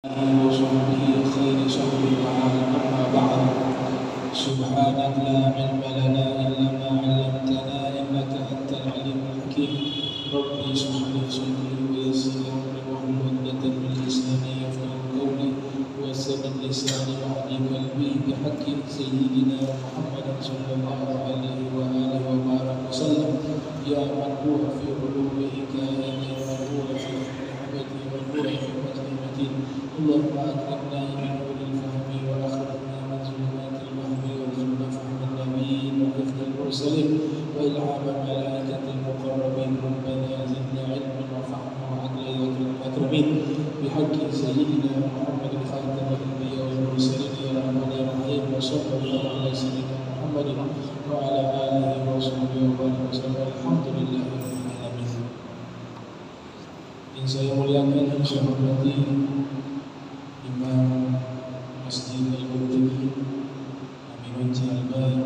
وصحبه خير صحبه وعلى أما بعد سبحانك لا علم لنا إلا ما علمتنا إنك أنت العليم الحكيم ربي اشرح لي صدري ويسر لي أمري واحلل عقدة من لساني يفقهوا قولي وثبت لساني واهدي قلبي بحق سيدنا محمد صلى الله عليه وآله وبارك وسلم يا من هو في علومه كائن ومن هو في محبته ومن هو في مسلمته اللهم أكرمنا من نور الفهم وأخرجنا من ظلمات الوهم وارزقنا فهم النبيين وحفظ المرسلين وإلهام الملائكة المقربين ربنا زدنا علما وفهما وعدلا يا أكرم الأكرمين بحق سيدنا محمد خاتم الأنبياء والمرسلين يا رحمن يا رحيم وصلى الله على سيدنا محمد وعلى آله وصحبه وسلم الحمد لله رب العالمين. Yang saya muliakan dan saya hormati Imam Masjid Al-Qurtubi Amin Jalban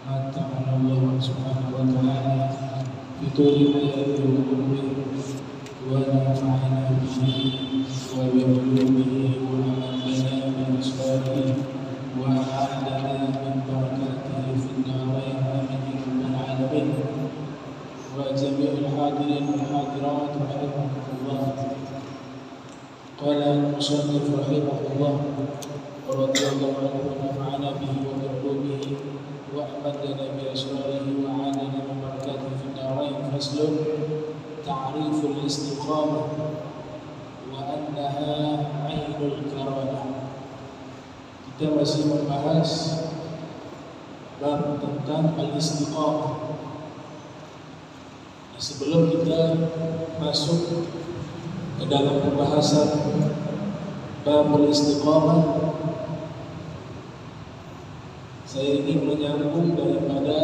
Mata'anallahu subhanahu wa ta'ala Fituri hayati wa umri wa nafa'ana bihi wa bi'ulumihi wa amadana min asfarihi wa a'adana min barakatihi finnarain amin ya rabbal alamin wa jami'ul hadirin wal hadirat rahimahumullah. Qala al-musannif rahimahullah wa radiyallahu anhu wa nafa'ana bihi wa bi'ulumihi wa amadana bi asrarihi wa a'adana min barakatihi finnarain. Faslun ta'riful istiqamah wa annaha 'ainul karamah. Kita masih membahas bab tentang al-istiqamah. Sebelum kita masuk ke dalam pembahasan bab al-istiqamah, saya ingin menyambung daripada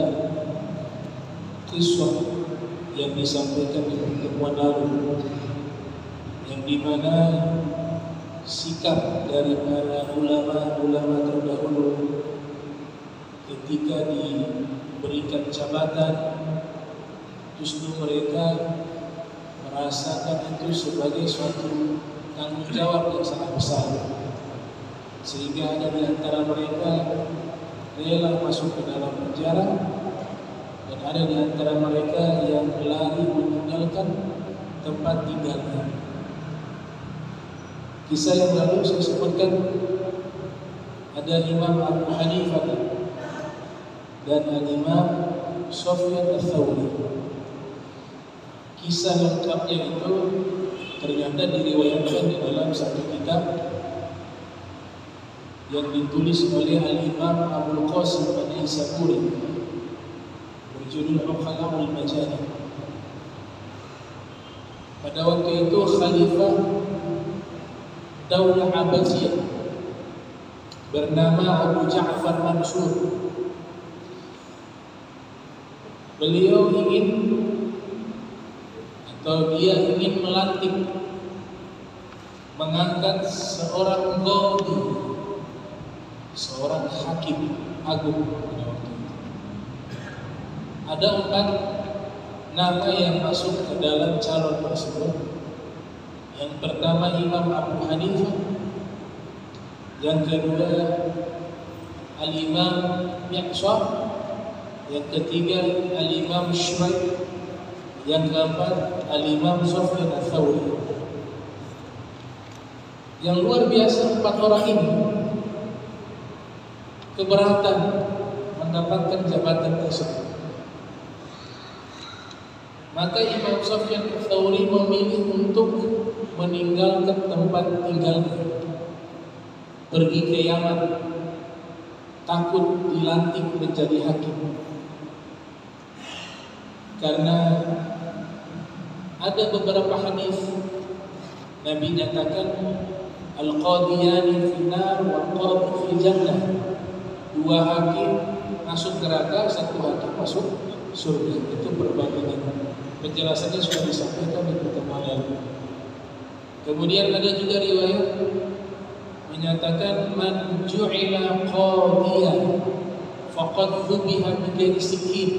kisah yang disampaikan di pertemuan lalu, yang dimana sikap dari para ulama terdahulu ketika diberikan jabatan, justru mereka merasakan itu sebagai suatu tanggung jawab yang sangat besar, sehingga ada di antara mereka rela masuk ke dalam penjara, dan ada di antara mereka yang berlari meninggalkan tempat tinggalnya. Kisah yang lalu saya sebutkan ada Imam Abu Hanifah dan Imam Sufyan Ats-Tsauri. Kisah lengkapnya itu ternyata diriwayatkan di dalam satu kitab yang ditulis oleh Al-Imam Abul Qasim An-Naisaburi berjudul Uqala'ul Majani. Pada waktu itu Khalifah Daulah Abbasiyah bernama Abu Ja'far Mansur. Beliau dia ingin melantik, mengangkat seorang qadhi, seorang hakim agung pada waktu itu. Ada 4 nama yang masuk ke dalam calon tersebut. Yang pertama Imam Abu Hanifah, yang kedua Al-Imam Miqsam, yang ketiga Al-Imam Syuaib, yang keempat Al-Imam Sufyan Ats-Tsauri. Yang luar biasa 4 orang ini keberatan mendapatkan jabatan tersebut. Maka Imam Sufyan Ats-Tsauri memilih untuk meninggalkan tempat tinggalnya, pergi ke Yaman, takut dilantik menjadi hakim. Karena ada beberapa hadis Nabi nyatakan al-qadiyani finnar wal qadhi fil jannah. 2 hakim masuk neraka, 1 hakim masuk surga. Itu perbandingan. Penjelasannya sudah disampaikan di pertemuan lalu. Kemudian ada juga riwayat menyatakan man ju'ila qadiyan faqad dhubiha bi ghairi sikin.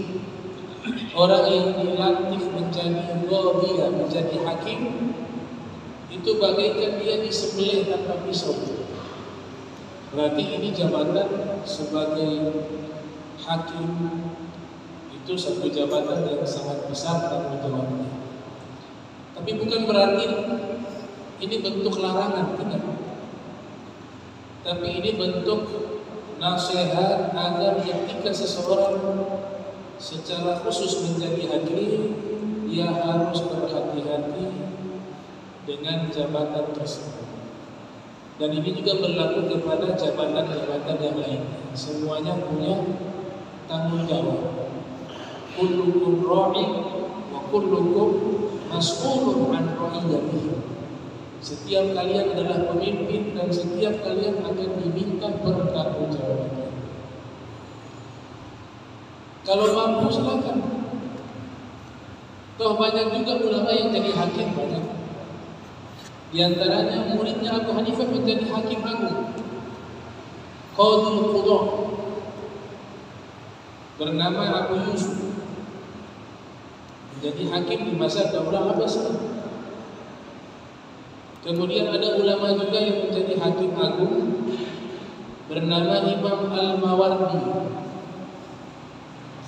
Orang yang dilantik menjadi qadhi, menjadi hakim, itu bagaikan dia disembelih tanpa pisau. Berarti ini jabatan sebagai hakim itu satu jabatan yang sangat besar tanggung jawabnya. Tapi bukan berarti ini bentuk larangan, tidak. Tapi ini bentuk nasihat agar ketika seseorang secara khusus menjadi hakim, dia harus berhati-hati dengan jabatan tersebut. Dan ini juga berlaku kepada jabatan-jabatan yang lain. Semuanya punya tanggung jawab. Kullukum ra'in wa kullukum mas'ulun an ra'iyatihi. Setiap kalian adalah pemimpin dan setiap kalian akan diminta bertanggungjawab. Kalau mampu silakan. Toh banyak juga ulama yang jadi hakim banyak. Di antaranya muridnya Abu Hanifah menjadi hakim agung, Qadhul Qudah, bernama Abu Yusuf, menjadi hakim di masa Daulah Abbasiyah. Kemudian ada ulama juga yang menjadi hakim agung, bernama Imam Al-Mawardi,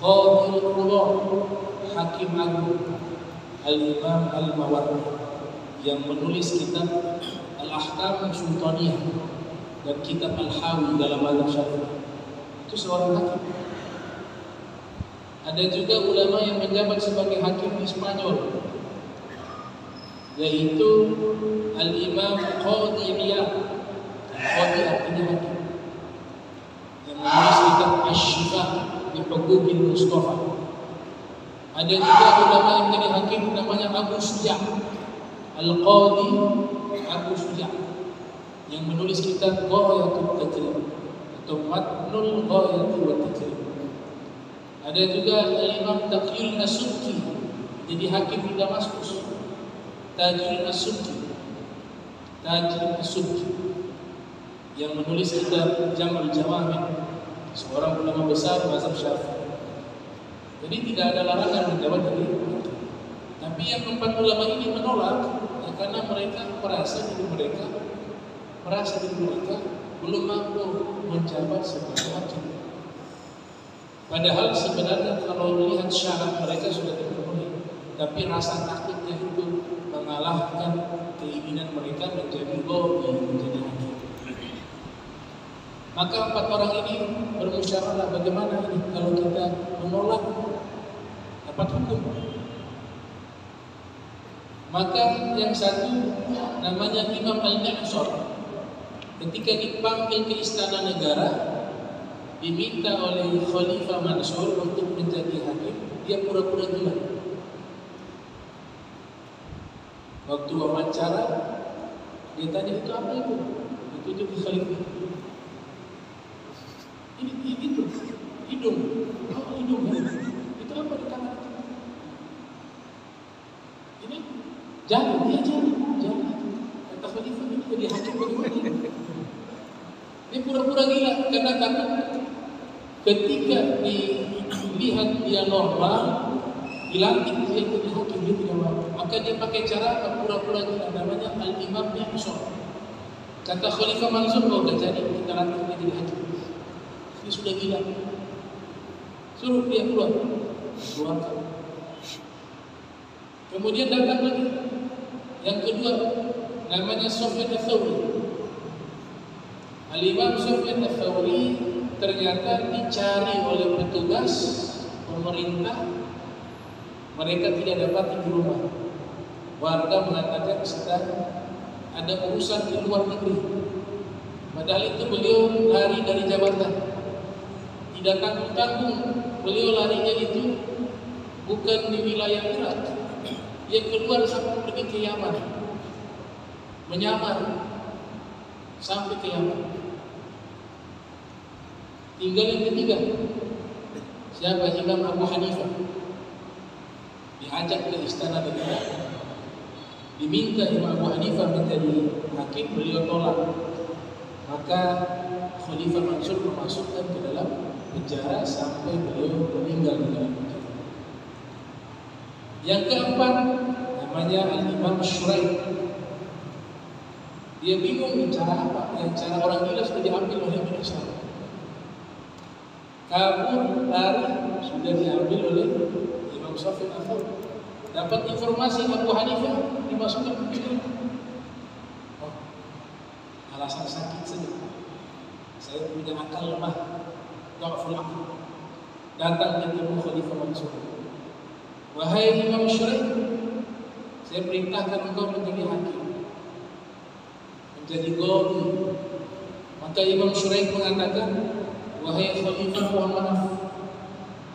Qadhul Qudah, hakim agung Al-Imam Al-Mawardi, yang menulis kitab Al-Ahkam Sultaniyah dan kitab Al-Hawi dalam mazhab Syafi'i. Itu seorang hakim. Ada juga ulama yang menjabat sebagai hakim di Spanyol, yaitu Al-Imam Qadhi Iyad. Qadhi artinya hakim, yang menulis kitab Asy-Syifa bi Huquqil Mustafa. Ada juga ulama yang menjadi hakim namanya Abu Syuja' Al-Qadhi Abu Syuja', yang menulis kitab Ghayatul Takrim atau Matnul Ghayatul Takrim. Ada juga Al-Imam Taqiyul As-Subki, jadi hakim di Damaskus, Tajul As-Subki, yang menulis kitab Jam'ul Jawami', seorang ulama besar mazhab Syafi'i. Jadi tidak ada larangan menjawab dari itu. Tapi yang empat ulama ini menolak, ya, karena mereka merasa diri mereka belum mampu menjabat sebagai hakim. Padahal sebenarnya kalau melihat syarat mereka sudah terpenuhi, tapi rasa takutnya itu mengalahkan keinginan mereka menjadi qadhi, menjadi hakim. Maka empat orang ini bermusyawarah, bagaimana ini kalau kita menolak dapat hukum. Maka yang satu namanya Imam Al-Mi'sar, ketika dipanggil ke istana negara, diminta oleh Khalifah Mansur untuk menjadi hakim, dia pura-pura gila. Waktu wawancara, dia tanya, itu apa itu? Itu jadi khalifah. Ini itu hidung. Oh, hidung. Itu apa di tangan? Ini jangan. Kata khalifah, ini jadi hakim bagaimana? Dia pura-pura gila karena takut ketika dilihat dia normal, dilantik dia jadi hakim, dia tidak mau. Maka dia pakai cara pura-pura gila, namanya Al-Imam Mi'sar. Kata Khalifah Mansur, kalau terjadi kita lantik dia jadi hakim. Dia sudah gila. Suruh dia keluarkan. Kemudian datang lagi yang kedua, namanya Sufyan Ats-Tsauri. Al-Imam Sufyan Ats-Tsauri ternyata dicari oleh petugas pemerintah, mereka tidak dapat di rumah. Warga mengatakan sedang ada urusan di luar negeri. Padahal itu beliau lari dari jabatan, tidak tanggung-tanggung. Beliau larinya itu bukan di wilayah Irak, dia keluar sampai pergi ke Yaman, menyamar sampai ke Yaman. Tinggal yang ketiga, siapa? Imam Abu Hanifah. Diajak ke istana negara, diminta Imam Abu Hanifah menjadi hakim, beliau tolak. Maka Khalifah Mansur memasukkan ke dalam penjara sampai beliau meninggal di dalam penjara. Yang keempat namanya Al-Imam Syuraih. Dia bingung nih cara apa? Yang cara orang gila sudah diambil oleh Imam Syafi'i. Kabur lari sudah diambil oleh Imam Syafi'i. Dapat informasi Abu Hanifah dimasukkan ke penjara. Oh, alasan sakit saja. Saya punya akal lemah, dhaful aql. Datang ketemu Khalifah Mansur. Wahai Imam Syuraih, saya perintahkan engkau menjadi hakim, menjadi qadhi. Maka Imam Syuraih mengatakan, wahai Khalifah, mohon maaf,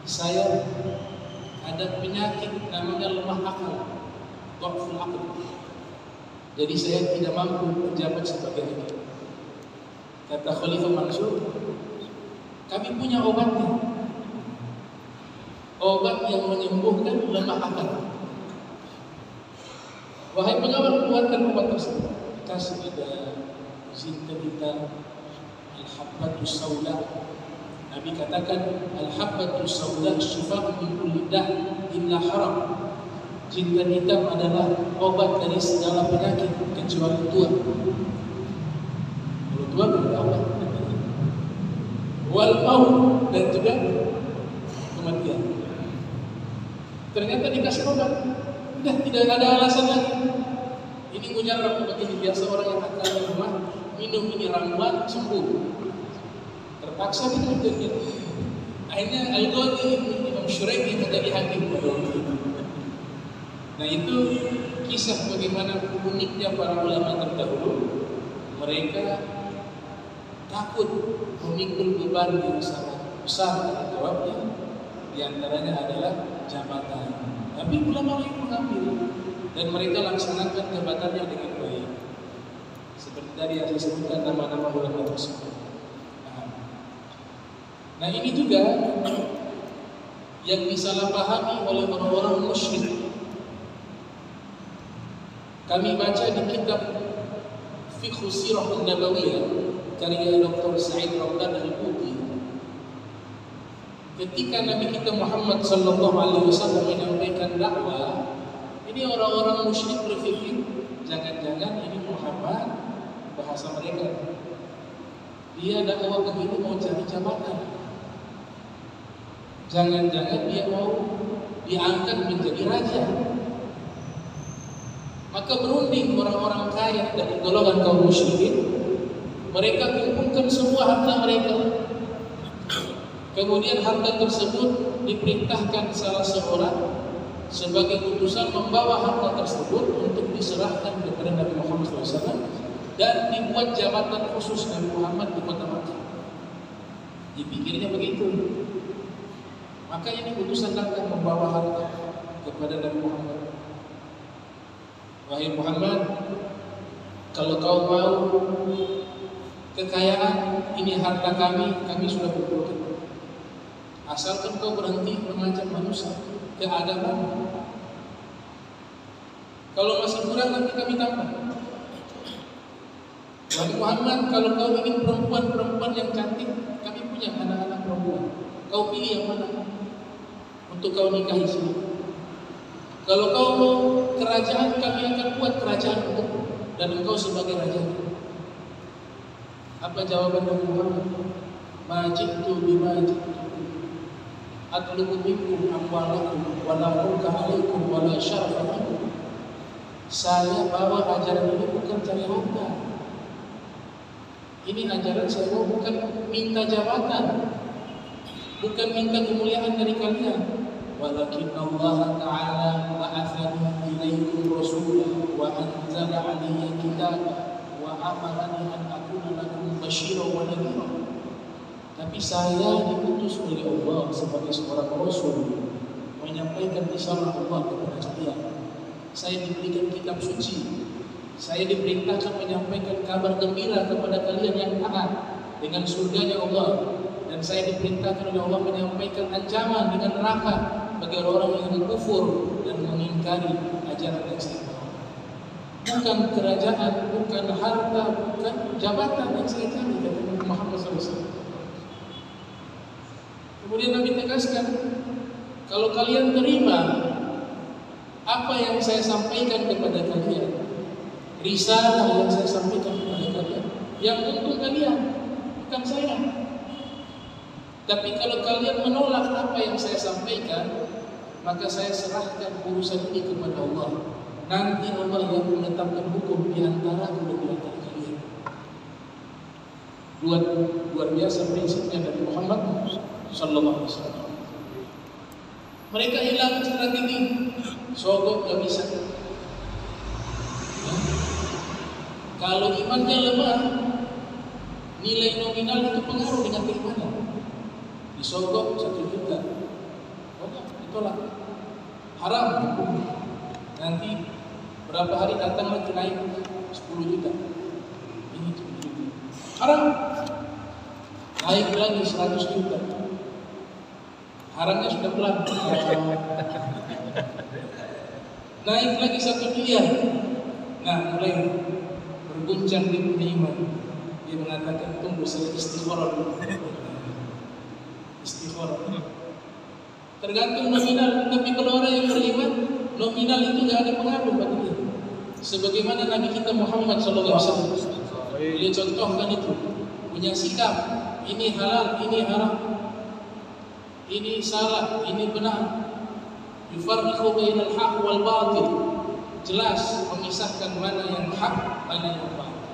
saya ada penyakit namanya lemah akal, dhaful aql. Jadi saya tidak mampu menjabat sebagai hakim. Kata Khalifah Mansur, kami punya obatnya. Obat yang menyembuhkan lemah akal. Wahai pengawal, keluarkan obat tersebut. Kasih ada zintabita al-habbatus sauda. Nabi katakan al-habbatus sauda syifa'un min kulli da' illa haram. Jintan hitam adalah obat dari segala penyakit kecuali tua. Kalau tua berarti obat. Wal maut, dan juga kematian. Ternyata dikasih obat, udah tidak ada alasan lagi. Ini mujarab begini, biasa orang yang akalnya lemah minum ini ramuan sembuh. Terpaksa minum jadi. Akhirnya Al-Qadhi Imam Syuraih menjadi hakim. Nah itu kisah bagaimana uniknya para ulama terdahulu. Mereka takut memikul beban yang sangat besar jawabnya. Di antaranya adalah jabatan. Tapi ulama lain mengambil dan mereka laksanakan jabatannya dengan baik. Seperti tadi yang saya sebutkan nama-nama ulama tersebut. Nah ini juga yang disalahpahami oleh orang-orang musyrik. Kami baca di kitab Fiqh Sirah An-Nabawiyah karya Dr. Sa'id Raudan Al-Quti. Ketika Nabi kita Muhammad sallallahu alaihi wasallam menyampaikan dakwah, ini orang-orang musyrik berpikir jangan-jangan ini Muhammad bahasa mereka. Dia dakwah begitu mau cari jabatan. Jangan-jangan dia mau diangkat menjadi raja. Maka berunding orang-orang kaya dari golongan kaum musyrikin. Mereka kumpulkan semua harta mereka. Kemudian harta tersebut diperintahkan salah seorang sebagai utusan membawa harta tersebut untuk diserahkan kepada Nabi Muhammad SAW dan dibuat jabatan khusus Nabi Muhammad di kota Makkah. Dipikirnya begitu. Maka ini utusan datang membawa harta kepada Nabi Muhammad. Wahai Muhammad, kalau kau mau kekayaan, ini harta kami sudah kumpulkan. Asalkan kau berhenti mengajak manusia ke agama. Kalau masih kurang nanti kami tambah. Wahai Muhammad, kalau kau ingin perempuan-perempuan yang cantik, kami punya anak-anak perempuan. Kau pilih yang mana untuk kau nikahi sini. Kalau kau mau kerajaan, kami akan buat kerajaan untukmu dan engkau sebagai raja. Apa jawaban Nabi Muhammad? Majitu bimajitu atlubu minkum amwalakum wa la mulka alaikum wa la syarafa minkum. Saya bawa ajaran ini bukan cari harta. Ini ajaran saya bawa bukan minta jabatan, bukan minta kemuliaan dari kalian. Walakin Allah Ta'ala ba'athani ilaikum rasulah wa anzala alaiya kitabah wa amarani an akuna lakum basyiran wa nadhira. Tapi saya diutus oleh Allah sebagai seorang rasul menyampaikan risalah Allah kepada kalian. Saya diberikan kitab suci. Saya diperintahkan menyampaikan kabar gembira kepada kalian yang taat dengan surganya Allah. Dan saya diperintahkan oleh Allah menyampaikan ancaman dengan neraka bagi orang-orang yang kufur dan mengingkari ajaran yang saya bawa. Bukan kerajaan, bukan harta, bukan jabatan yang saya cari, kata Nabi Muhammad SAW. Kemudian Nabi tegaskan, kalau kalian terima apa yang saya sampaikan kepada kalian, risalah yang saya sampaikan Yang untung kalian, bukan saya. Tapi kalau kalian menolak apa yang saya sampaikan, maka saya serahkan urusan ini kepada Allah. Nanti Allah yang menetapkan hukum di antara kedua kalian. Luar biasa prinsipnya dari Muhammad sallallahu alaihi wasallam. Mereka hilang strategi, sogok gak bisa. Kalau imannya lemah, nilai nominal itu pengaruh dengan keimanan. Disogok 1 juta, ditolak, haram. Nanti berapa hari datang lagi naik 10 juta, ini 10 juta, haram. Naik lagi 100 juta, haramnya sudah pelan. Naik lagi 1 miliar, nah mulai berguncang di punya iman. Dia mengatakan tunggu saya istikharah dulu. Istikharah. Tergantung nominal, tapi kalau orang yang beriman, nominal itu tidak ada pengaruh bagi dia. Sebagaimana Nabi kita Muhammad SAW, beliau contohkan itu, punya sikap, ini halal, ini haram, ini salah, ini benar. Yufarriqu bainal haqq wal batil. Jelas memisahkan mana yang hak, mana yang batil.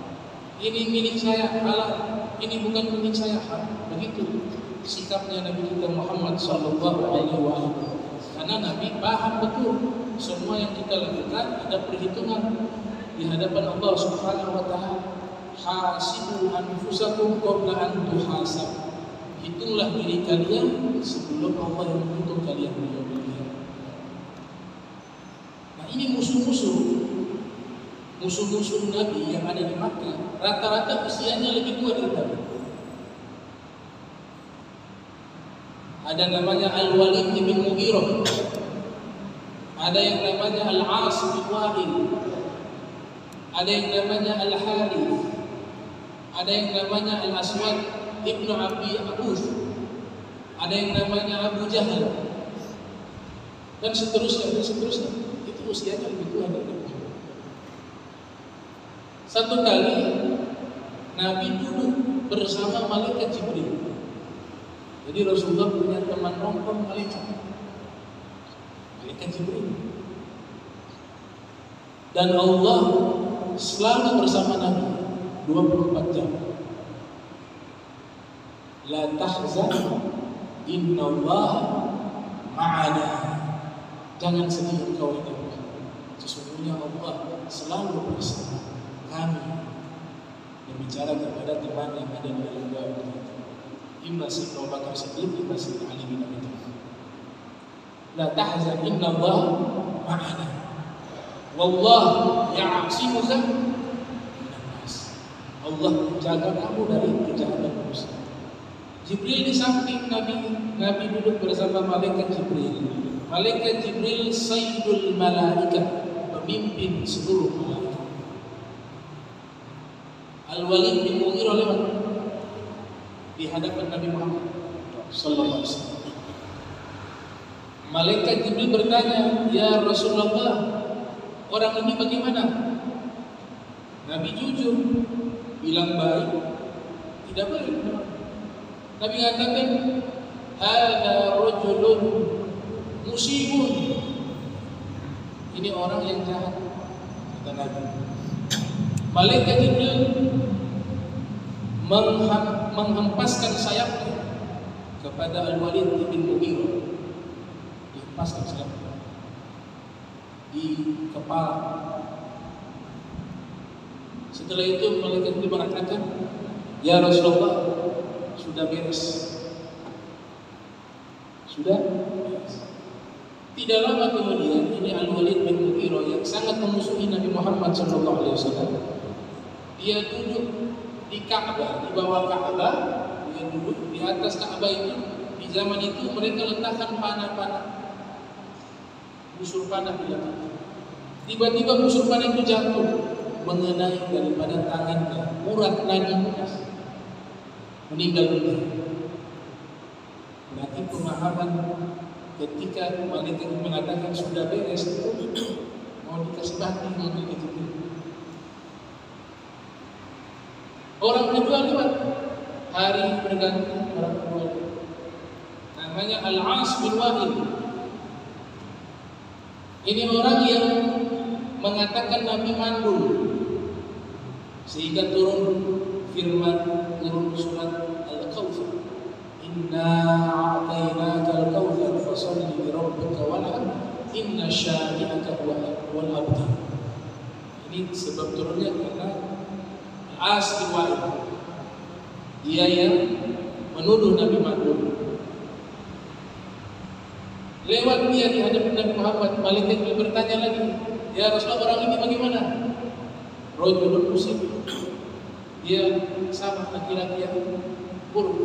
Ini milik saya halal, ini bukan milik saya haram. Begitu sikapnya Nabi kita Muhammad sallallahu alaihi wasallam. Karena Nabi paham betul semua yang kita lakukan ada perhitungan di hadapan Allah Subhanahu wa taala. Hasibu anfusakum qabla an tuhasab. Hitunglah diri kalian sebelum Allah yang menghitung kalian di yaumil qiyamah. Nah, ini musuh-musuh Nabi yang ada di Makkah, rata-rata usianya lebih tua dari Nabi. Ada namanya Al-Walid bin Mughirah, ada yang namanya Al-As bin Wa'il, ada yang namanya Al-Harith, ada yang namanya Al-Aswad ibn Abi Abuth, ada yang namanya Abu Jahal, dan seterusnya. Itu usianya lebih tua dari Nabi. Satu kali Nabi duduk bersama malaikat Jibril. Jadi Rasulullah punya teman nongkrong malaikat Jibril. Dan Allah selalu bersama Nabi 24 jam. La tahzan innallaha ma'ana. Jangan sedih engkau ini Muhammad. Sesungguhnya Allah selalu bersama kami. Berbicara kepada teman yang ada di dalam doa kita. Imma Sayyidina Abu Bakar Siddiq, imma Sayyidina Ali bin Abi Thalib. La tahzan innallaha ma'ana. Wallahu ya'simuka minan nas. Allah menjaga kamu dari kejahatan manusia. Jibril di samping Nabi duduk bersama malaikat Jibril. Malaikat Jibril sayyidul malaikat, pemimpin seluruh malaikat. Al-Walid bin Mughirah lewat di hadapan Nabi Muhammad sallallahu alaihi wasallam. Malaikat Jibril bertanya, "Ya Rasulullah, orang ini bagaimana?" Nabi jujur, bilang baik, tidak baik. Nabi mengatakan, "Hadza rajulun musibun." Ini orang yang jahat, kata Nabi. Malaikat Jibril menghempaskan sayapnya kepada Al-Walid bin Mughirah. Dihempaskan sayapnya di kepala. Setelah itu malaikat Jibril mengatakan, "Ya Rasulullah, sudah beres." Sudah beres. Tidak lama kemudian ini Al-Walid bin Mughirah yang sangat memusuhi Nabi Muhammad SAW. Dia duduk di Ka'bah, di bawah Ka'bah, dia duduk di atas Ka'bah itu. Di zaman itu mereka letakkan panah-panah, busur panah di belakang. Tiba-tiba busur panah itu jatuh, mengenai daripada tangannya, urat nadi meninggal dunia. Berarti pemahaman ketika malaikat mengatakan sudah beres itu mau dikasih batu malaikat itu. Orang kedua lewat, hari berganti orang kedua. Namanya Al-As bin Wa'il. Ini orang yang mengatakan Nabi mandul, sehingga turun firman, turun surat Al-Kautsar. Inna a'tainaka al-kautsar fasholli li rabbika wanhar inna syani'aka huwal abtar. Ini sebab turunnya karena Al-As bin Wa'il, dia yang menuduh Nabi mandul. Lewat dia di hadapan Nabi Muhammad, malaikat itu bertanya lagi, ya Rasulullah, orang ini bagaimana? Rajulun muslim, dia sama laki-laki yang buruk,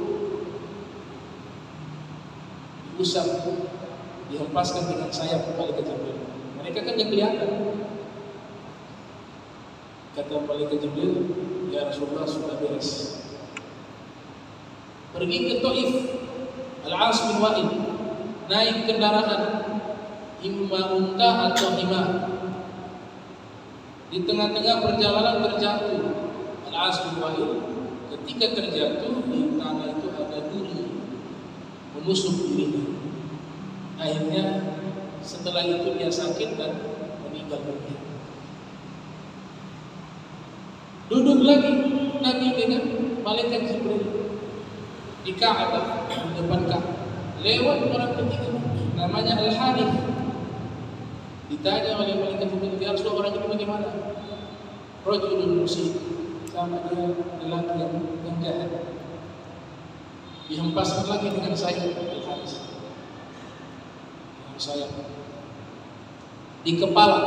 diusap, dihempaskan dengan sayap malaikat Jibril. Mereka kan yang kelihatan. Kata malaikat Jibril, ya Rasulullah sudah beres. Pergi ke Taif, Al-As bin Wa'il naik kendaraan, imma unta atau himar. Di tengah-tengah perjalanan terjatuh Al-As bin Wa'il. Ketika terjatuh, di tanah itu ada duri menusuk dirinya. Akhirnya setelah itu dia sakit dan meninggal dunia. Duduk lagi Nabi dengan malaikat Jibril di Ka'bah, di depan Ka'bah. Lewat orang ketiga namanya Al-Harith. Ditanya oleh malaikat Jibril, ya Rasulullah, orang itu bagaimana? Rajulun muslim, sama dia lelaki yang jahat. Dihempaskan lagi dengan sayap Al-Harith. Sayap di kepala.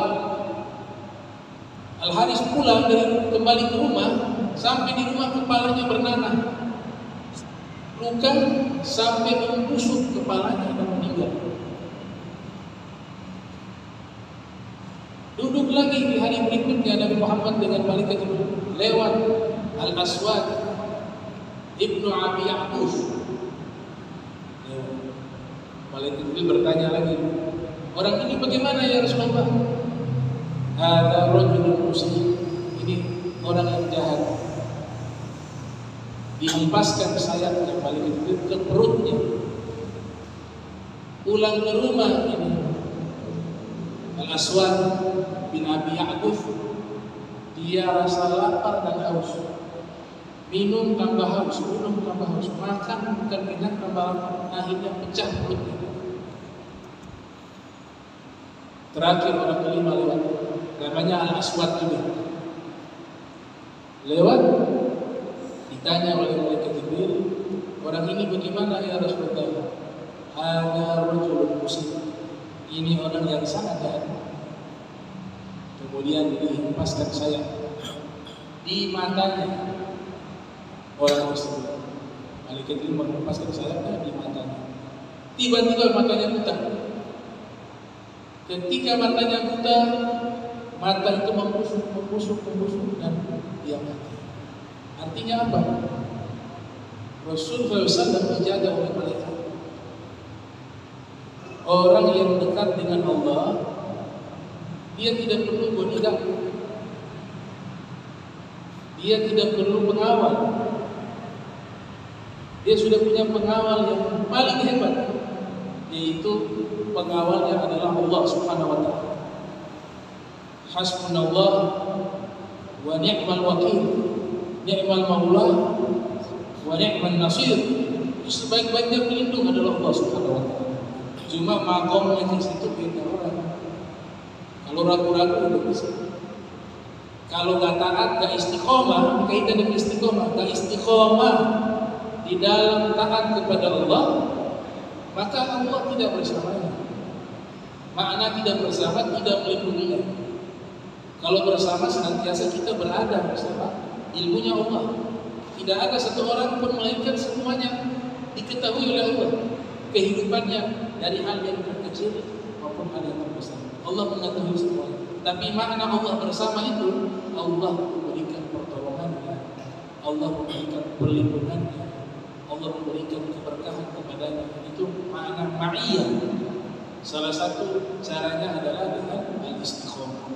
Al-Harith pulang kembali ke rumah, sampai di rumah kepalanya bernanah, luka sampai membusuk kepalanya dan meninggal. Duduk lagi di hari berikutnya Nabi Muhammad dengan malaikat Jibril, lewat Al-Aswad Ibnu Abi Ya'qub. Malaikat Jibril bertanya lagi, orang ini bagaimana ya Rasulullah? Ada rajulun muslim, ini orang yang jahat. Dihempaskan sayapnya malaikat Jibril ke perutnya. Pulang ke rumah ini Al-Aswad bin Abi Ya'qub, dia rasa lapar dan haus. Minum tambah haus, minum tambah haus, makan bukan kenyang tambah lapar. Akhirnya pecah perutnya. Terakhir orang kelima lewat, namanya Al-Aswad juga. Lewat, ditanya oleh malaikat Jibril, orang ini bagaimana ya Rasulullah? Ada rajulun muslim, ini orang yang sangat jahat. Kemudian dihempaskan sayap di matanya orang tersebut. Malaikat Jibril menghempaskan sayapnya di matanya. Tiba-tiba matanya buta. Ketika matanya buta, mata itu membusuk dan dia mati. Artinya apa? Rasulullah SAW dijaga oleh malaikat. Orang yang dekat dengan Allah, dia tidak perlu bodyguard, dia tidak perlu pengawal. Dia sudah punya pengawal yang paling hebat, yaitu pengawalnya adalah Allah Subhanahu wa ta'ala. Hasbunallah wa ni'mal wakil, ni'mal maula wa ni'mal nasir. Sebaik-baiknya pelindung adalah Allah Subhanahu wa ta'ala. Cuma makomnya di situ beda orang. Kalau ragu-ragu udah bisa. Kalau gak taat, gak istiqomah, kaitan dengan istiqomah, gak istiqomah di dalam taat kepada Allah, maka Allah tidak bersamanya. Makna tidak bersama, tidak melindunginya. Kalau bersama senantiasa kita berada bersama ilmunya Allah. Tidak ada satu orang pun melainkan semuanya diketahui oleh Allah. Kehidupannya dari hal yang terkecil maupun hal yang terbesar, Allah mengetahui semuanya. Tapi makna Allah bersama itu, Allah memberikan pertolongannya, Allah memberikan perlindungannya, Allah memberikan keberkahan kepadanya. Itu makna ma'iyah. Salah satu caranya adalah dengan al-istiqomah.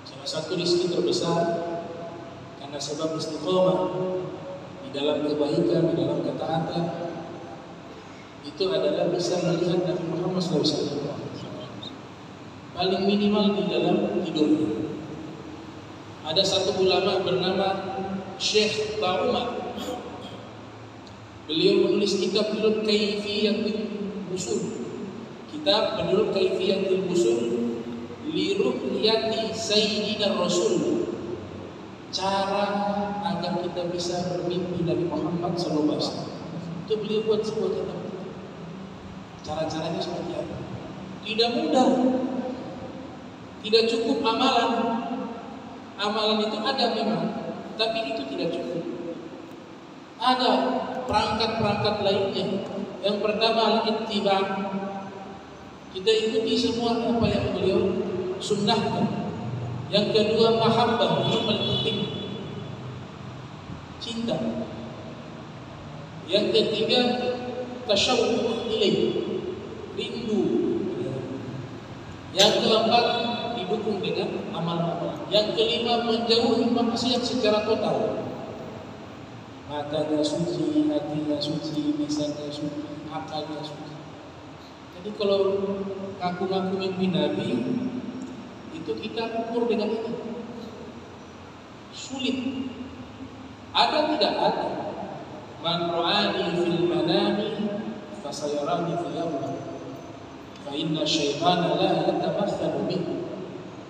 Salah satu rizki terbesar, Karena sebab istiqomah di dalam kebaikan, di dalam ketaatan itu adalah bisa melihat Nabi Muhammad SAW paling minimal di dalam tidurnya. Ada satu ulama bernama Syekh Ta'umar. Beliau menulis kitab berjudul Kaifiyatul Wusul. Kitab berjudul Kaifiyatul Wusul li ru'yati Sayyidina Rasul. Cara agar kita bisa bermimpi Nabi Muhammad SAW. Itu beliau buat sebuah kitab. Cara-caranya seperti apa? Tidak mudah. Tidak cukup amalan. Amalan itu ada memang, tapi itu tidak cukup. Ada perangkat-perangkat lainnya. Yang pertama al-ittiba. Kita ikuti semua apa yang beliau sunnahkan. Yang kedua mahabbah, yang paling penting cinta. Yang ketiga tasyawuq ilaih, rindu. Yang keempat didukung dengan amal-amal. Yang kelima menjauhi maksiat secara total. Matanya suci, hatinya suci, lisannya suci, akalnya suci. Jadi kalau ngaku-ngaku mimpi Nabi, itu kita ukur dengan ini. Sulit. Ada tidak ada? Man ra'ani fil manami fasayarani fil yawm. Fa inna syaitana la yatamathalu bihi.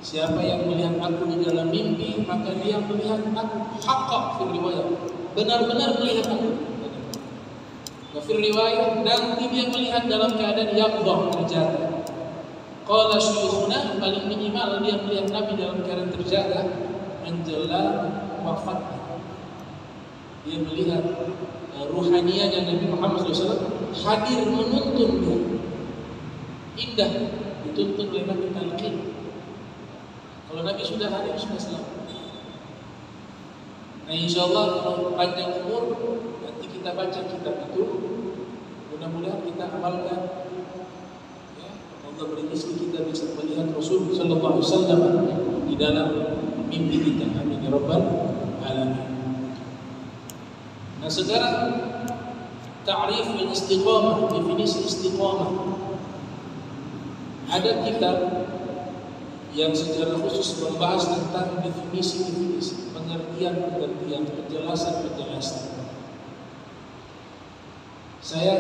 Siapa yang melihat aku di dalam mimpi, maka dia melihat aku haqqa fil riwayat. Benar-benar melihat aku. Fil riwayat nanti dia melihat dalam keadaan yaqdah, terjaga. Qala syuyukhuna, paling minimal dia melihat Nabi dalam keadaan terjaga menjelang wafatnya. Dia melihat ruhaniyahnya Nabi Muhammad SAW hadir menuntun dia. Indah dituntun oleh Nabi Talqin. Kalau Nabi sudah hadir sudah selamat. Nah insyaallah kalau panjang umur nanti kita baca kitab itu, mudah-mudahan kita amalkan. Allah beri rezeki kita bisa melihat Rasul sallallahu alaihi wasallam di dalam mimpi kita. Amin ya rabbal alamin. Nah, sekarang ta'rif al-istiqamah, definisi istiqamah. Ada kitab yang secara khusus membahas tentang definisi-definisi, pengertian-pengertian, penjelasan-penjelasan. Saya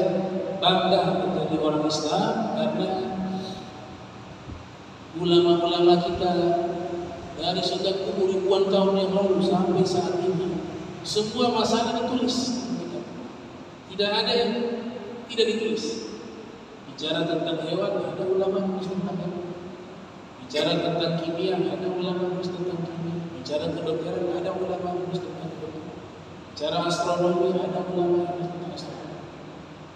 bangga menjadi orang Islam karena ulama-ulama kita dari sejak ribuan tahun yang lalu sampai saat ini semua masalah ditulis. Tidak ada yang tidak ditulis. Bicara tentang hewan ada ulama menulis tentang hewan. Bicara tentang kimia ada ulama menulis tentang kimia. Bicara kedokteran ada ulama menulis tentang kedokteran. Bicara astronomi ada ulama menulis tentang astronomi.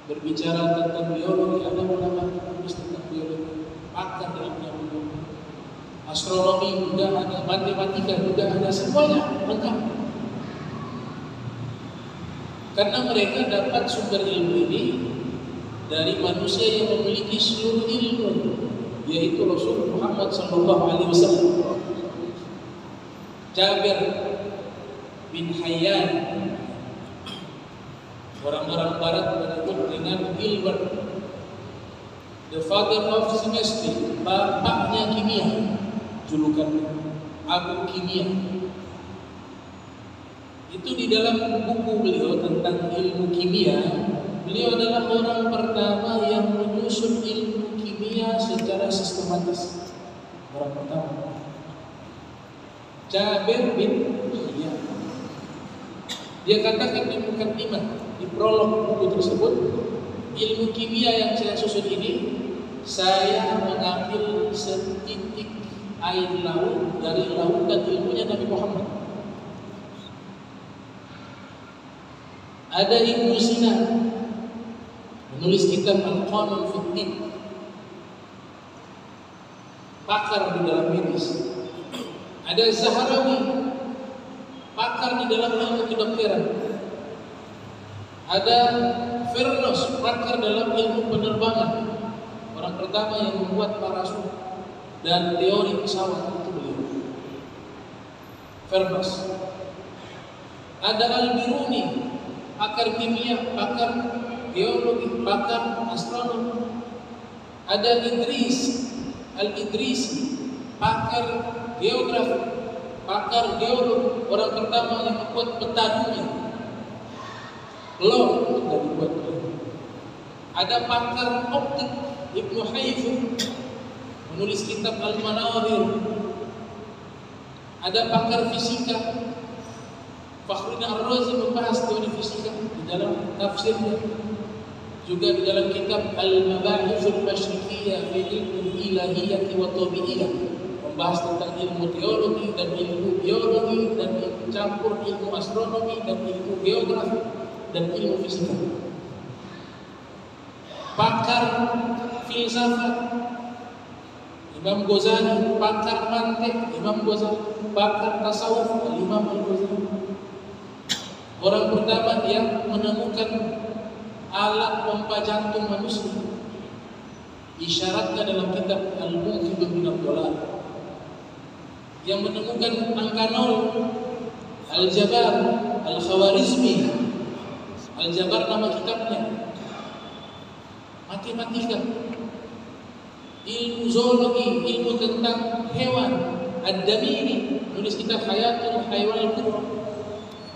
Berbicara tentang biologi ada ulama menulis tentang biologi. Pakar dalam biologi. Astronomi juga ada, matematika juga ada, semuanya lengkap. Karena mereka dapat sumber ilmu ini dari manusia yang memiliki seluruh ilmu, yaitu Rasul Muhammad SAW. Jabir bin Hayyan, orang-orang Barat menyebut dengan Gilbert, the father of chemistry, bapaknya kimia, julukan Abu Kimia. Itu di dalam buku beliau tentang ilmu kimia, beliau adalah orang pertama yang menyusun ilmu kimia secara sistematis. Orang pertama, Jabir bin Hayyan. Dia katakan di mukadimah, di prolog buku tersebut, ilmu kimia yang saya susun ini, saya mengambil setitik air laut dari lautan ilmunya Nabi Muhammad. Ada Ibnu Sina menulis kitab Al-Qanun fi Din, pakar di dalam medis. Ada Zahrawi, pakar di dalam ilmu kedokteran. Ada Vernos, pakar dalam ilmu penerbangan. Orang pertama yang membuat parasut dan teori pesawat itu beliau. Vernos. Ada Al-Biruni, pakar kimia, pakar geologi, pakar astronomi. Ada Al-Idrisi, pakar geografi, pakar geolog, orang pertama yang membuat peta dunia. Belum sudah dibuat. Ada pakar optik, Ibnu Haytham, menulis kitab Al-Manawir. Ada pakar fisika, Fakhruddin Ar-Razi membahas teori fisika di dalam tafsirnya. Juga di dalam kitab Al-Mabahithul Masyriqiyah fi Ilmu Ilahiyyah wa Tabi'iyah, membahas tentang ilmu teologi dan ilmu biologi dan campur ilmu astronomi dan ilmu geografi dan ilmu fisika. Pakar filsafat, Imam Ghazali, pakar mantik, Imam Ghazali, pakar tasawuf, Imam Al-Ghazali. Orang pertama yang menemukan alat pompa jantung manusia, isyaratnya dalam kitab Al-Munqidh min ad-Dhalal. Yang menemukan angka 0, Al-Jabar, Al-Khawarizmi. Al-Jabar nama kitabnya. Matematika, ilmu zoologi, ilmu tentang hewan. Ad-Damiri nulis kitab Hayatul Haywan Al-Kubra.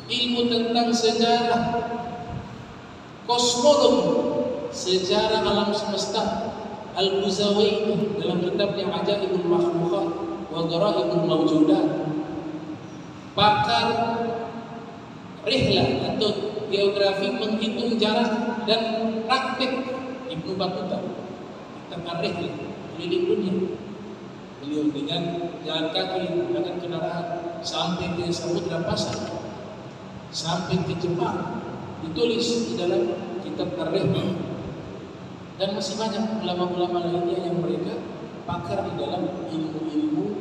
Ilmu tentang sejarah, kosmologi, sejarah alam semesta. Al-Buzawaini dalam kitabnya Ajaibul Makhluqat wa Gharaibul Mawjudat. Pakar rihlah atau geografi, menghitung jarak dan praktik, Ibnu Battuta, kitab Ar-Rihlah, keliling dunia. Beliau dengan jalan kaki, menggunakan kendaraan sampai ke Samudra Pasar, sampai ke Jepang, ditulis di dalam kitab Ar-Rihlah. Dan masih banyak ulama-ulama lainnya yang mereka pakar di dalam ilmu-ilmu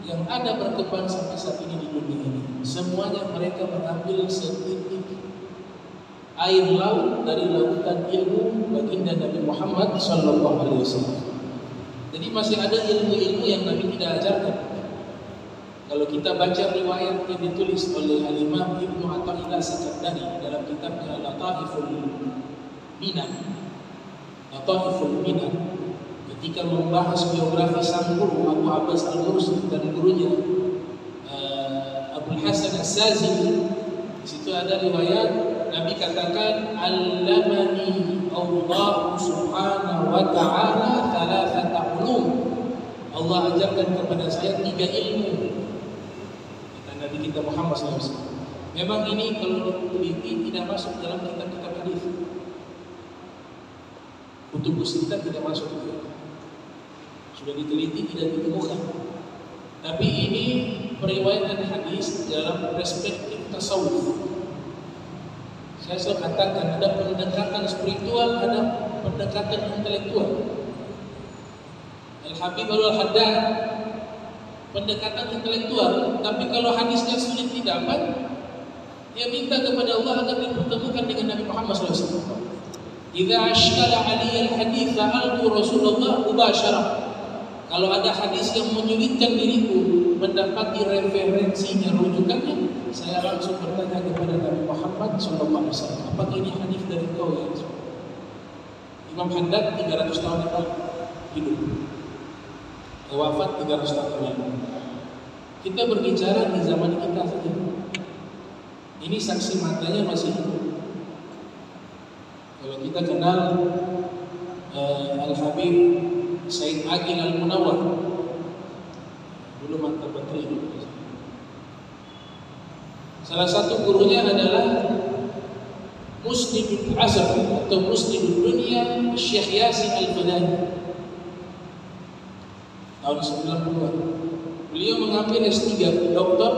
yang ada berkembang sampai saat ini di dunia ini. Semuanya mereka mengambil setitik air laut dari lautan ilmu baginda Nabi Muhammad SAW. Jadi masih ada ilmu-ilmu yang Nabi tidak ajarkan. Kalau kita baca riwayat yang ditulis oleh Al-Imam Ibnu Athaillah As-Sakandari dalam kitabnya Lataiful Minan, ketika membahas biografi sang guru Abu Abbas Al-Mursi dan gurunya Abul Hasan As-Sazili, di situ ada riwayat Nabi katakan, "Allamani Allah Subhanahu wa ta'ala thalathata ulum." Allah ajarkan kepada saya 3 ilmu. Kata Nabi kita Muhammad SAW. Memang ini kalau diteliti tidak masuk dalam kitab-kitab hadis. Kutubus sittah tidak masuk juga. Sudah diteliti tidak ditemukan. Tapi ini periwayatan hadis dalam perspektif tasawuf. Saya selalu katakan ada pendekatan spiritual, ada pendekatan intelektual. Al-Habib Al-Haddad pendekatan intelektual, tapi kalau hadisnya sulit didapat, dia minta kepada Allah agar dipertemukan dengan Nabi Muhammad SAW. Idza ashkala aliyal hadits sa'altu Rasulullah mubashara. Kalau ada hadis yang menyulitkan diriku mendapati referensinya, rujukannya, saya langsung bertanya kepada Nabi Muhammad SAW. Apakah ini hadis dari kau ya Rasul? Imam Haddad 300 tahun yang lalu hidup, wafat 300 tahun yang lalu. Kita berbicara di zaman kita saja. Ini saksi matanya masih hidup. Kalau kita kenal Al-Habib Said Aqil Al-Munawwar, dulu mantan menteri. Salah satu gurunya adalah Musnidul Asr atau Musnidul Dunia Syekh Yasin Al-Fadani tahun 90-an. Beliau mengambil S3 doktor,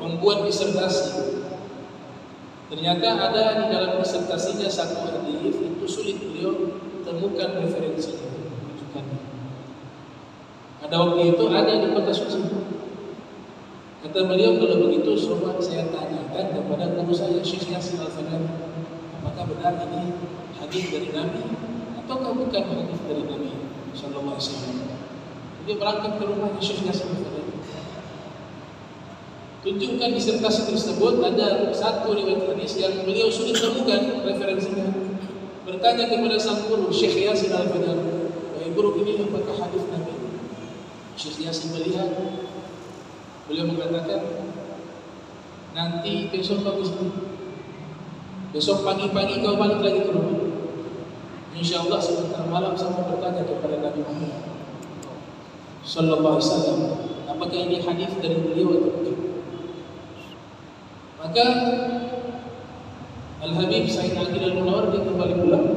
membuat disertasi. Ternyata ada di dalam disertasinya satu hadis itu sulit beliau temukan referensinya. Pada waktu itu ada di kota suci. Kata beliau, kalau begitu coba saya tanyakan kepada guru saya Syekh Yasin Al-Fadani, apakah benar ini hadis dari Nabi ataukah bukan hadis dari Nabi sallallahu alaihi wasallam. Dia berangkat ke rumahnya Syekh Yasin Al-Fadani. Tunjukkan disertasi tersebut ada satu riwayat hadis yang beliau sulit temukan referensinya. Bertanya kepada sang guru Syekh Yasin Al-Fadani, "Wahai guru, ini apakah hadis Nabi?" Syekh Yasin melihat, beliau mengatakan, "Nanti besok kau kesini. Besok pagi-pagi kau balik lagi ke rumah. InsyaAllah sebentar malam saya mau bertanya kepada Nabi Muhammad Sallallahu Alaihi Wasallam, apakah ini hadis dari beliau atau bukan?" Maka Al-Habib Said Aqil Al-Munawar dia kembali pulang.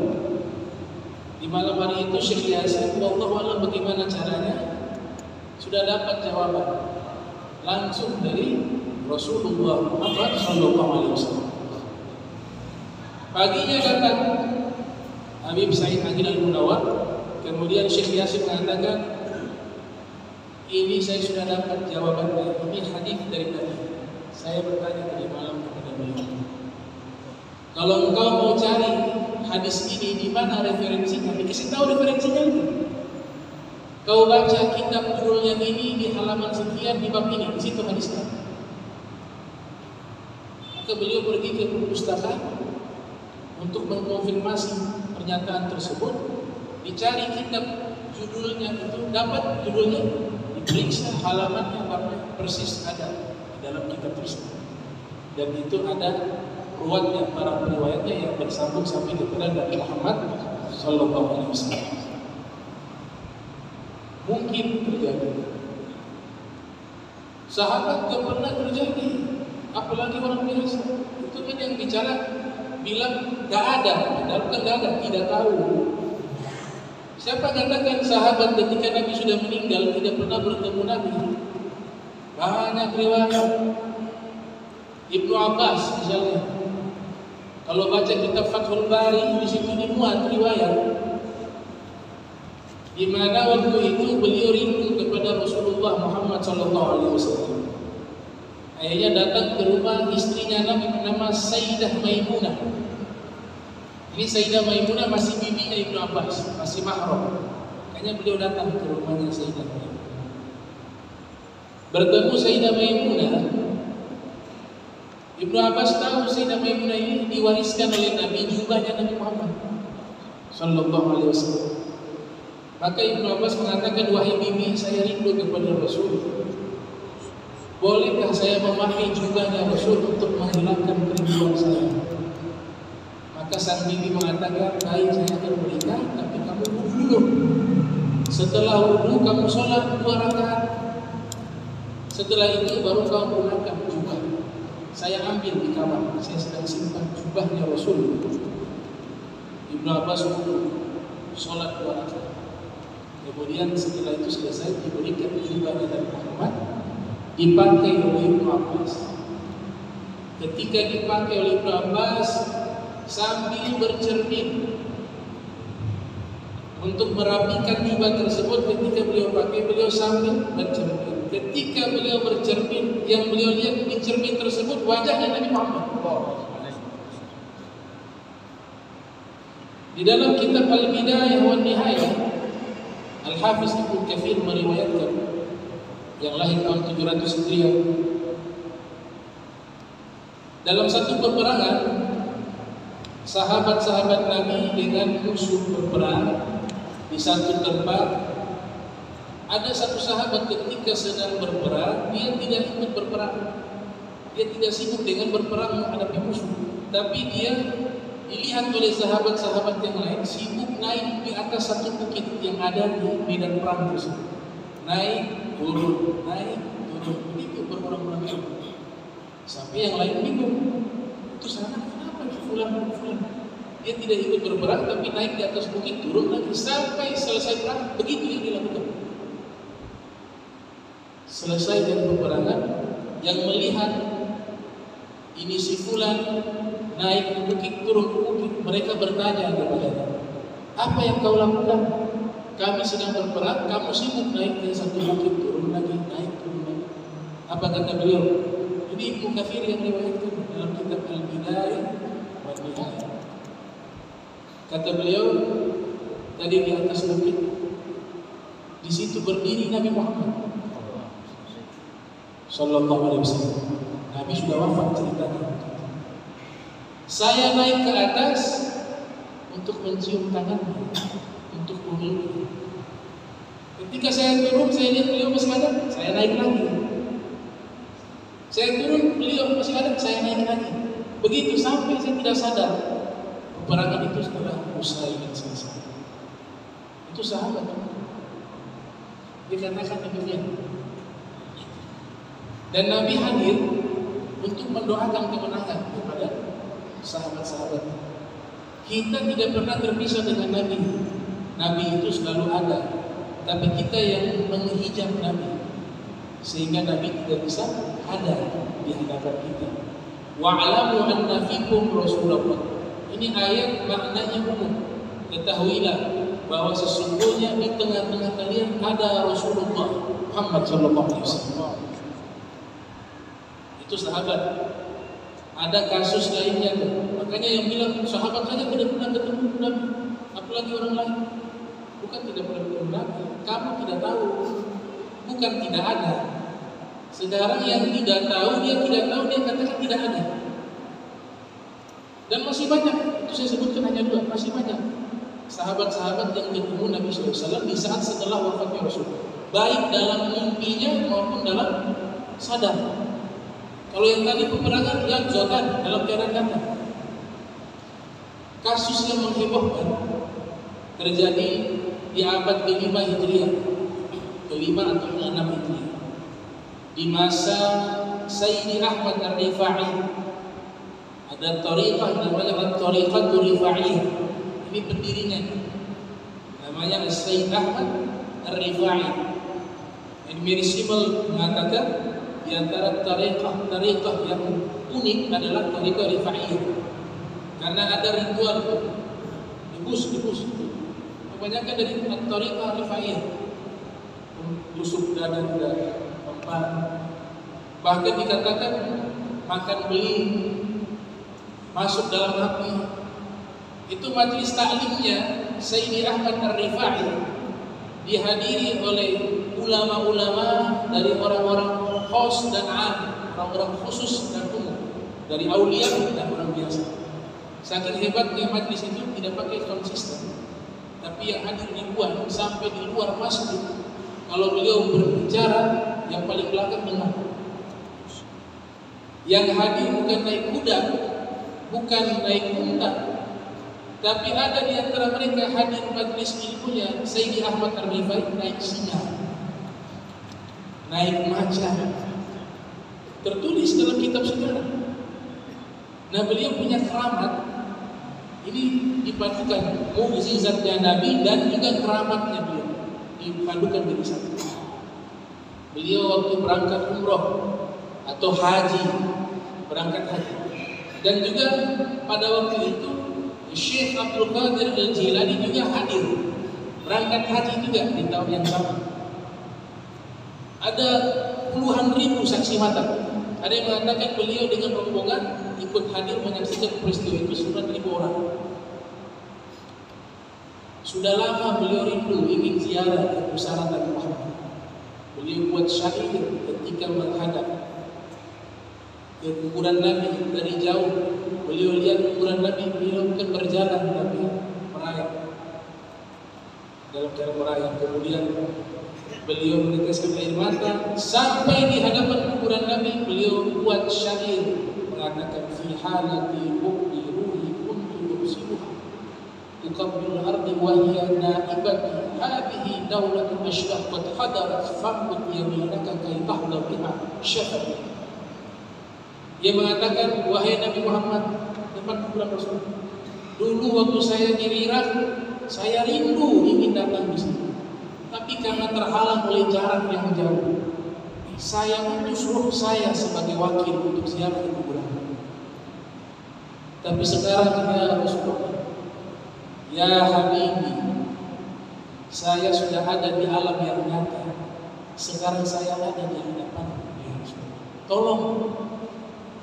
Di malam hari itu Syekh Yasin, wallahu a'lam bagaimana caranya, sudah dapat jawaban langsung dari Rasulullah Muhammad Sallallahu Alaihi Wasallam. Paginya datang Habib Said Aqil Al-Munawar, kemudian Syekh Yasin mengatakan, "Ini saya sudah dapat jawabannya, ini hadis dari Nabi. Saya bertanya tadi malam kepada beliau. Kalau engkau mau cari hadis ini di mana referensinya, dikasih tahu referensinya. Kau baca kitab judulnya ini di halaman sekian di bab ini, di situ hadisnya." Maka beliau pergi ke perpustakaan untuk mengkonfirmasi pernyataan tersebut. Dicari kitab judulnya itu, dapat judulnya, diperiksa halamannya, babnya persis ada di dalam kitab tersebut. Dan itu ada ruwatnya, para periwayatnya yang bersambung sampai kepada Nabi Muhammad Sallallahu Alaihi Wasallam. Mungkin terjadi. Sahabat tak pernah terjadi, apalagi orang biasa. Itu kan yang bicara bilang gak ada, padahal kan gak ada, tidak tahu. Siapa katakan sahabat ketika Nabi sudah meninggal tidak pernah bertemu Nabi? Banyak riwayat. Ibnu Abbas misalnya, kalau baca kitab Fathul Bari, di situ dimuat riwayat di mana waktu itu beliau rindu kepada Rasulullah Muhammad Sallallahu Alaihi Wasallam. Akhirnya datang ke rumah istrinya Nabi bernama Sayyidah Maimunah. Ini Sayyidah Maimunah masih bibinya Ibnu Abbas, masih mahram. Makanya beliau datang ke rumahnya Sayyidah Maimunah. Bertemu Sayyidah Maimunah. Ibnu Abbas tahu Sayyidah Maimunah ini diwariskan oleh Nabi, jubahnya Nabi Muhammad Sallallahu Alaihi Wasallam. Maka Ibnu Abbas mengatakan, "Wahai bibi, saya rindu kepada Rasul. Bolehkah saya memakai jubahnya Rasul untuk menghilangkan kerinduan saya?" Maka sang bibi mengatakan, "Baik, saya akan berikan, tapi kamu wudu dulu. Setelah wudu kamu sholat 2 rakaat. Setelah itu baru kamu gunakan jubah. Saya ambil di kamar, saya sedang simpan jubahnya Rasul." Ibnu Abbas wudu, sholat 2 rakaat. Kemudian setelah itu selesai, diberikan jubahnya dari Muhammad, dipakai oleh Ibnu Abbas. Ketika dipakai oleh Ibnu Abbas, sambil bercermin untuk merapikan jubah tersebut, ketika beliau pakai, beliau sambil bercermin. Ketika beliau bercermin, yang beliau lihat di cermin tersebut wajahnya Nabi Muhammad. Di dalam kitab Al-Bidayah wa Nihayah, Al-Hafiz Ibnu Katsir meriwayatkan, yang lahir tahun 700 Hijriah, dalam satu peperangan sahabat-sahabat Nabi dengan musuh berperang di satu tempat. Ada satu sahabat ketika sedang berperang, dia tidak ikut berperang. Dia tidak sibuk dengan berperang menghadapi musuh, tapi dia dilihat oleh sahabat-sahabat yang lain sibuk naik di atas satu bukit yang ada di medan perang tersebut. Naik, turun, begitu berulang-ulang. Sampai yang lain bingung. Itu sana kenapa fulan? Dia tidak ikut berperang tapi naik di atas bukit, turun lagi sampai selesai perang. Begitu yang dilakukan. Selesai dari peperangan, yang melihat ini si fulan naik ke bukit, turun ke bukit, mereka bertanya kepadanya, "Apa yang kau lakukan? Kami sedang berperang, kamu sibuk naik ke satu bukit, turun lagi, naik, turun lagi." Apa kata beliau? Ini Ibnu Katsir yang riwayatkan dalam kitab Al-Bidayah wa Nihayah. Kata beliau, tadi di atas bukit, di situ berdiri Nabi Muhammad Sallallahu Alaihi Wasallam. Nabi sudah wafat ceritanya. Saya naik ke atas untuk mencium tangannya, untuk memeluknya. Ketika saya turun, saya lihat beliau masih ada, saya naik lagi. Saya turun, beliau masih ada, saya naik lagi. Begitu sampai saya tidak sadar peperangan itu sudah usai dan selesai. Itu sahabat. Dikatakan demikian. Dan Nabi hadir untuk mendoakan kemenangan kepada sahabat-sahabat. Kita tidak pernah terpisah dengan Nabi. Nabi itu selalu ada, tapi kita yang menghijab Nabi, sehingga Nabi tidak bisa ada di hadapan kita. Wa'alamu anna fikum Rasulullah. Ini ayat maknanya umum. Ketahuilah bahwa sesungguhnya di tengah-tengah kalian ada Rasulullah Muhammad sallallahu alaihi wasallam. Itu sahabat. Ada kasus lainnya tuh. Makanya yang bilang sahabat saja tidak pernah ketemu Nabi, apalagi orang lain. Bukan tidak pernah ketemu Nabi, kamu tidak tahu. Bukan tidak ada. Sekarang yang tidak tahu, dia katakan tidak ada. Dan masih banyak, itu saya sebutkan hanya 2, masih banyak sahabat-sahabat yang ketemu Nabi SAW di saat setelah wafatnya Rasul, baik dalam mimpinya maupun dalam sadar. Kalau yang tadi peperangan, yang zotan dalam keadaan nyata. Kasus yang menghebohkan terjadi di abad ke-5 Hijriah, ke-5 atau ke-6 Hijriah, di masa Sayyidi Ahmad Ar-Rifai. Ada tariqah namanya Tariqatul Rifaiyah. Ini pendirinya namanya Sayyid Ahmad Ar-Rifai. Ibn Simal mengatakan di antara tariqah yang unik adalah tariqah Rifaiyah, karena ada ritual dibus. Kebanyakan dari tariqah Rifaiyah, tusuk dada, mempan, bahkan dikatakan makan beli, masuk dalam api. Itu majelis taklimnya Sayyidi Ahmad Ar-Rifai dihadiri oleh ulama-ulama dari orang-orang khos dan am, orang-orang khusus dan umum, dari aulia dan orang biasa. Saking hebatnya majelis itu tidak pakai sound system, tapi yang hadir ribuan sampai di luar masjid. Kalau beliau berbicara, yang paling belakang dengar. Yang hadir bukan naik kuda, bukan naik unta, tapi ada di antara mereka hadir majelis ilmunya Sayyidi Ahmad Ar-Rifai naik singa, naik macan. Tertulis dalam kitab sejarah. Nah, beliau punya keramat. Ini dipadukan mukjizatnya Nabi dan juga keramatnya beliau dipadukan jadi satu. Beliau waktu berangkat umroh atau haji, berangkat haji, dan juga pada waktu itu Syekh Abdul Qadir Al-Jilani juga hadir, berangkat haji juga di tahun yang sama. Ada puluhan ribu saksi mata. Ada yang mengatakan beliau dengan rombongan ikut hadir menyaksikan peristiwa itu 9.000 orang. Sudah lama beliau rindu ingin ziarah ke pusara Nabi Muhammad. Beliau buat syair ketika menghadap ke kuburan Nabi dari jauh. Beliau lihat kuburan Nabi, beliau bukan berjalan tapi merayap, dalam cara merayap. Kemudian beliau meneteskan air mata sampai di hadapan kuburan Nabi. Beliau buat syair mengatakan fi halati hubbi ruhi kuntu yusibuha tuqabbil ardi wa hiya naibati hadhihi dawlatu ashraqat hadarat famut yaminaka kay tahda biha syafaq. Dia mengatakan, wahai Nabi Muhammad, depan kuburan Rasul, dulu waktu saya di Irak, saya rindu ingin datang di sini, tapi karena terhalang oleh jarak yang jauh, saya utus ruh saya sebagai wakil untuk ziarah ke kuburan. Tapi sekarang ya Rasulullah, ya Habibi, saya sudah ada di alam yang nyata. Sekarang saya ada di hadapan ya Rasulullah. Tolong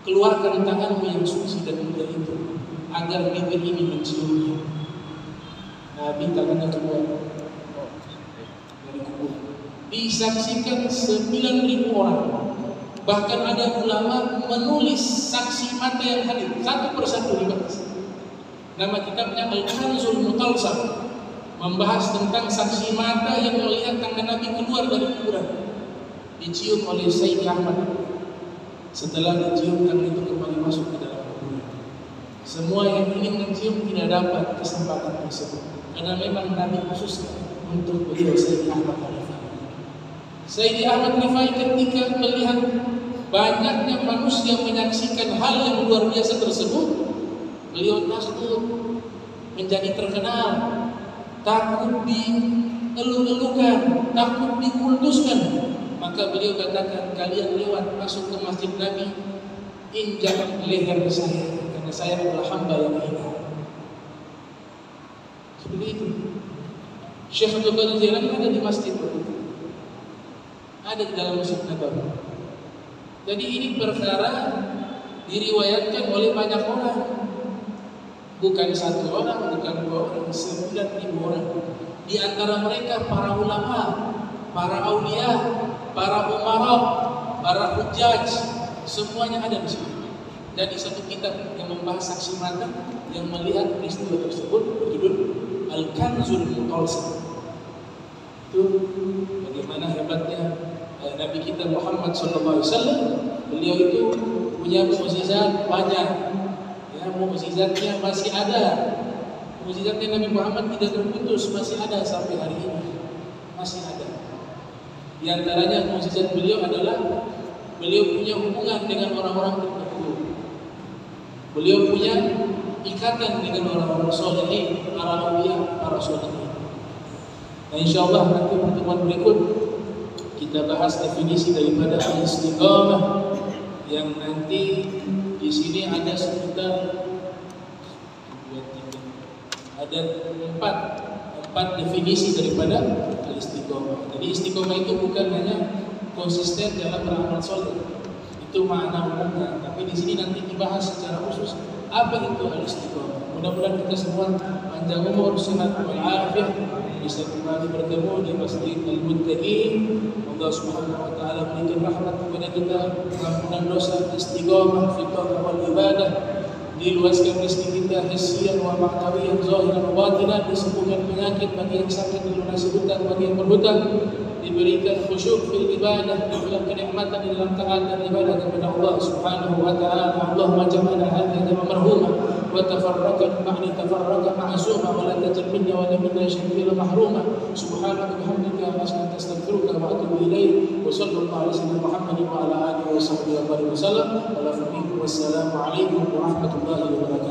keluarkan tanganmu yang suci dan mulia itu agar bibir ini menciumnya. Nabi tangannya keluar dari kubur. Disaksikan 9.000 orang, Bahkan ada ulama menulis saksi mata yang hadir satu persatu dibahas. Nama kitabnya Al-Kanzul Mutalsam, membahas tentang saksi mata yang melihat tangan Nabi keluar dari kuburan, dicium oleh Sayyid Ahmad. Setelah dicium, tangan itu kembali masuk ke dalam kuburan. Semua yang ingin mencium tidak dapat kesempatan tersebut, karena memang Nabi khususkan untuk beliau Sayyid Ahmad Rifai. Sayyid Ahmad Rifai ketika melihat banyaknya manusia menyaksikan hal yang luar biasa tersebut, beliau takut menjadi terkenal, takut dielu-elukan, takut dikultuskan. Maka beliau katakan, kalian lewat masuk ke masjid Nabi, injak leher saya, karena saya adalah hamba yang hina. Seperti itu. Syekh Abdul Qadir Jailani ada di masjid itu, ada di dalam masjid Nabawi. Jadi ini perkara diriwayatkan oleh banyak orang, bukan satu orang, bukan dua orang, 9.000 orang. Di antara mereka para ulama, para aulia, para umara, para hujjaj, semuanya ada di sini. Dan di satu kitab yang membahas saksi mata yang melihat peristiwa tersebut berjudul Al-Kanzul Mutalsam. Itu bagaimana hebatnya Nabi kita Muhammad SAW. Beliau itu punya mukjizat banyak. Ya, mukjizatnya masih ada. Mukjizatnya Nabi Muhammad tidak terputus, masih ada sampai hari ini. Masih ada. Di antaranya mukjizat beliau adalah beliau punya hubungan dengan orang-orang tertentu. Beliau punya ikatan dengan orang-orang solehin, para aulia, para solehin. Nah, insyaallah nanti pertemuan berikut kita bahas definisi daripada al-istiqamah, yang nanti di sini ada sekitar ada empat definisi daripada al-istiqamah. Jadi istiqamah itu bukan hanya konsisten dalam beramal soleh, itu makna umumnya, tapi di sini nanti dibahas secara khusus apa itu al-istiqamah. Mudah-mudahan kita semua panjang umur, sehat walafiat, bisa kembali bertemu di Masjid Al-Muttaqin. Allah Subhanahu wa taala berikan rahmat kepada kita, pengampunan dosa, istiqamah fi taqwa wal ibadah, diluaskan rezeki kita hissiyan wa ma'nawiyan, zahiran wa batinan, disembuhkan penyakit bagi yang sakit, dilunasi hutang bagi yang berhutang, diberikan khusyuk fil ibadah, diberikan kenikmatan di dalam taat dan ibadah kepada Allah Subhanahu wa taala. Allahumma jama'na hadhihi jama'an marhumah wa tafarraqna ma'ni tafarraqa ma'suma wa la tajal minna wa la minna shay'an mahruma. Subhanaka bihamdika astaghfiruka wa atubu ilaik. Wa sallallahu ala sayyidina Muhammadin wa ala alihi wa sahbihi wa sallam. Wassalamu alaikum warahmatullahi wabarakatuh.